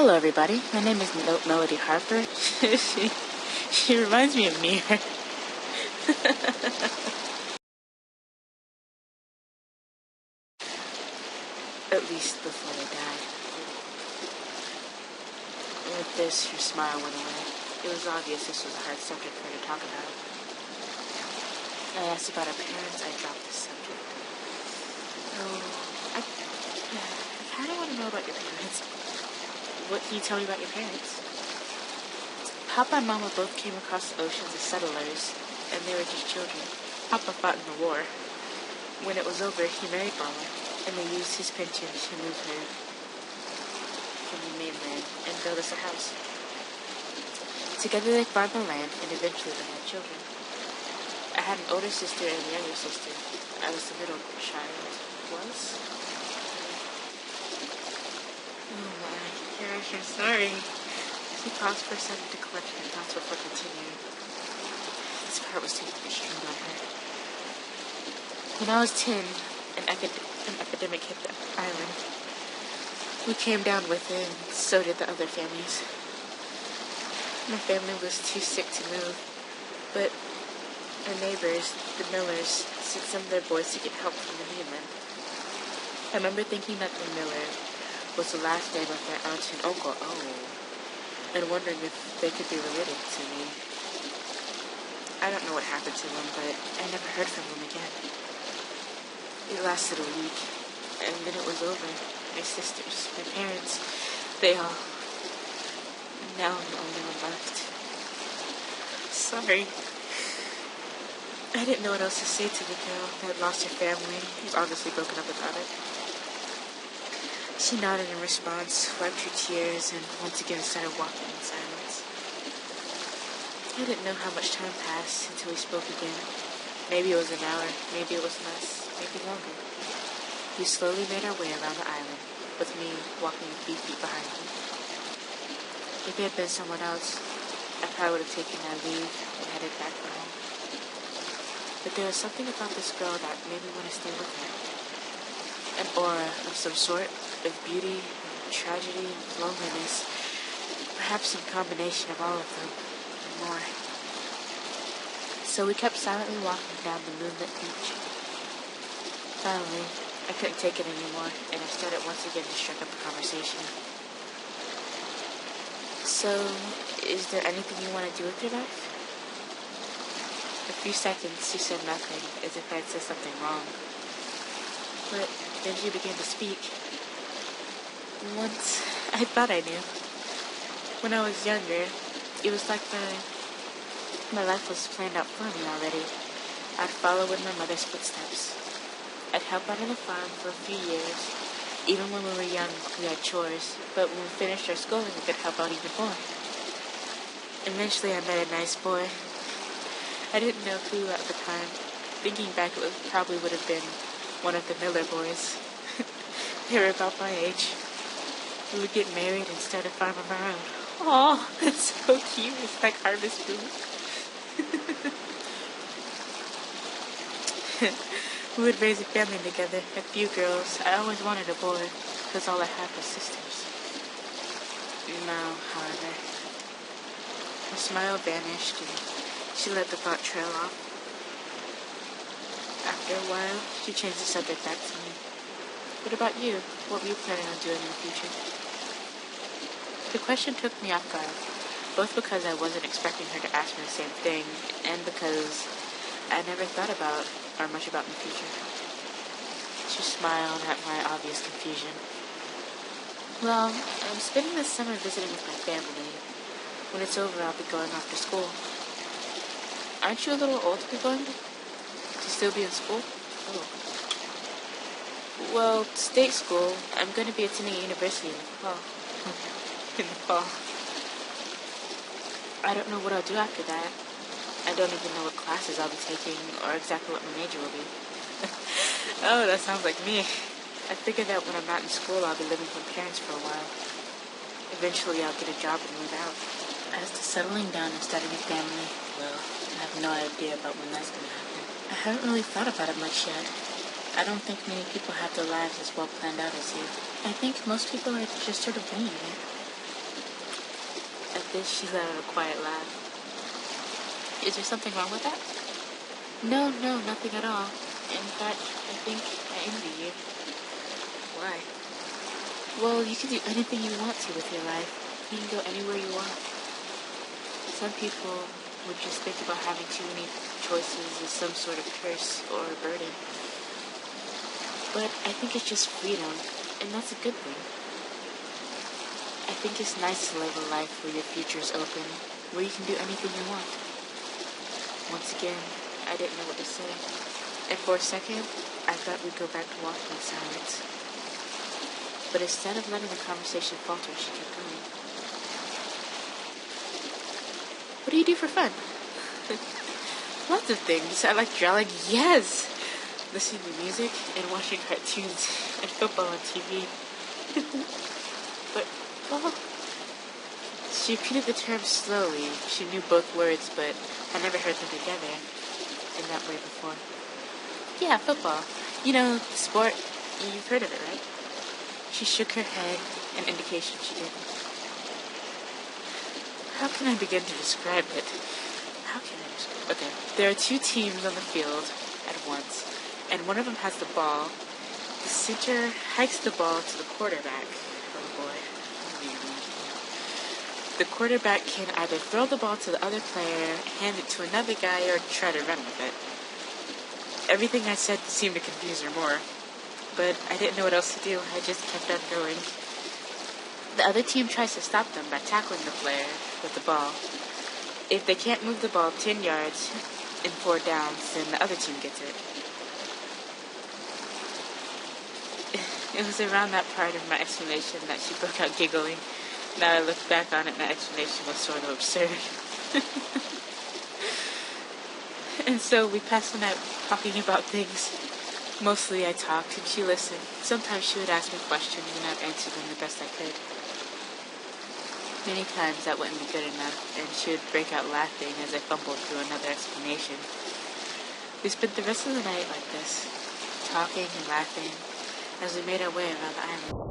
Hello, everybody. My name is Melody Harper. she reminds me of Mir. At least before they died. And with this, her smile went away. It was obvious this was a hard subject for her to talk about. I asked about her parents. I dropped the subject. Oh, I kind of want to know about your parents. What can you tell me about your parents? Papa and Mama both came across the oceans as settlers, and they were just children. Papa fought in the war. When it was over, he married Mama, and they used his pension to move her from the mainland and build us a house. Together they farmed the land, and eventually they had children. I had an older sister and a younger sister. I was the middle child. Was? Oh my gosh, I'm sorry. She paused for a second to collect her thoughts before continuing. This part was taking a strain on her. When I was 10, an epidemic hit the island. We came down with it, and so did the other families. My family was too sick to move, but our neighbors, the Millers, sent some of their boys to get help from the mainland. I remember thinking that the Miller was the last name of my aunt and uncle, and wondering if they could be related to me. I don't know what happened to them, but I never heard from them again. It lasted a week, and then it was over. My sisters, my parents, they all... Now I'm the only one left. Sorry. I didn't know what else to say to the girl that lost her family. Who's obviously broken up about it. She nodded in response, wiped her tears, and once again started walking in silence. I didn't know how much time passed until we spoke again. Maybe it was an hour, maybe it was less, maybe longer. We slowly made our way around the island, with me walking a few feet behind me. If it had been someone else, I probably would have taken my leave and headed back for home. But there was something about this girl that made me want to stay with her. An aura of some sort, of beauty, tragedy, loneliness, perhaps some combination of all of them, and more. So we kept silently walking down the moonlit beach. Finally, I couldn't take it anymore, and I started once again to strike up a conversation. So, is there anything you want to do with your life? A few seconds, she said nothing, as if I'd said something wrong. But then she began to speak. Once, I thought I knew. When I was younger, it was like my life was planned out for me already. I'd follow in my mother's footsteps. I'd help out on the farm for a few years. Even when we were young, we had chores, but when we finished our schooling, we could help out even more. Eventually, I met a nice boy. I didn't know who at the time. Thinking back, it probably would have been one of the Miller boys. They were about my age. We would get married and start a farm of our own. Aw, that's so cute. It's like Harvest Moon. We would raise a family together, a few girls. I always wanted a boy, because all I had was sisters. Now, however, her smile vanished and she let the thought trail off. After a while, she changed the subject back to me. What about you? What were you planning on doing in the future? The question took me off guard, both because I wasn't expecting her to ask me the same thing, and because I never thought about or much about my future. She smiled at my obvious confusion. Well, I'm spending this summer visiting with my family. When it's over, I'll be going off to school. Aren't you a little old to be going to still be in school? Oh. Well, state school. I'm going to be attending a university in the fall. In the fall. I don't know what I'll do after that. I don't even know what classes I'll be taking or exactly what my major will be. Oh, that sounds like me. I figured that when I'm not in school, I'll be living with my parents for a while. Eventually, I'll get a job and move out. As to settling down and starting a family, well, I have no idea about when that's going to happen. I haven't really thought about it much yet. I don't think many people have their lives as well planned out as you. I think most people are just sort of winging it. this, she let out a quiet laugh. Is there something wrong with that? No, nothing at all. In fact, I think I envy you. Why? Well, you can do anything you want to with your life. You can go anywhere you want. Some people would just think about having too many choices as some sort of curse or a burden. But I think it's just freedom, and that's a good thing. I think it's nice to live a life where your future is open, where you can do anything you want. Once again, I didn't know what to say. And for a second, I thought we'd go back to walking in silence. But instead of letting the conversation falter, she kept going. What do you do for fun? Lots of things. I like drawing, yes! Listening to music and watching cartoons and football on TV. But, well... She repeated the terms slowly. She knew both words, but I never heard them together in that way before. Yeah, football. You know, sport. You've heard of it, right? She shook her head, an indication she didn't. How can I begin to describe it? Okay, there are two teams on the field at once, and one of them has the ball. The center hikes the ball to the quarterback. Oh boy. The quarterback can either throw the ball to the other player, hand it to another guy, or try to run with it. Everything I said seemed to confuse her more, but I didn't know what else to do. I just kept on going. The other team tries to stop them by tackling the player with the ball. If they can't move the ball 10 yards in 4 downs, then the other team gets it. It was around that part of my explanation that she broke out giggling. Now I look back on it, my explanation was sort of absurd. And so we passed the night talking about things. Mostly I talked and she listened. Sometimes she would ask me questions and I'd answer them the best I could. Many times that wouldn't be good enough, and she would break out laughing as I fumbled through another explanation. We spent the rest of the night like this, talking and laughing, as we made our way around the island.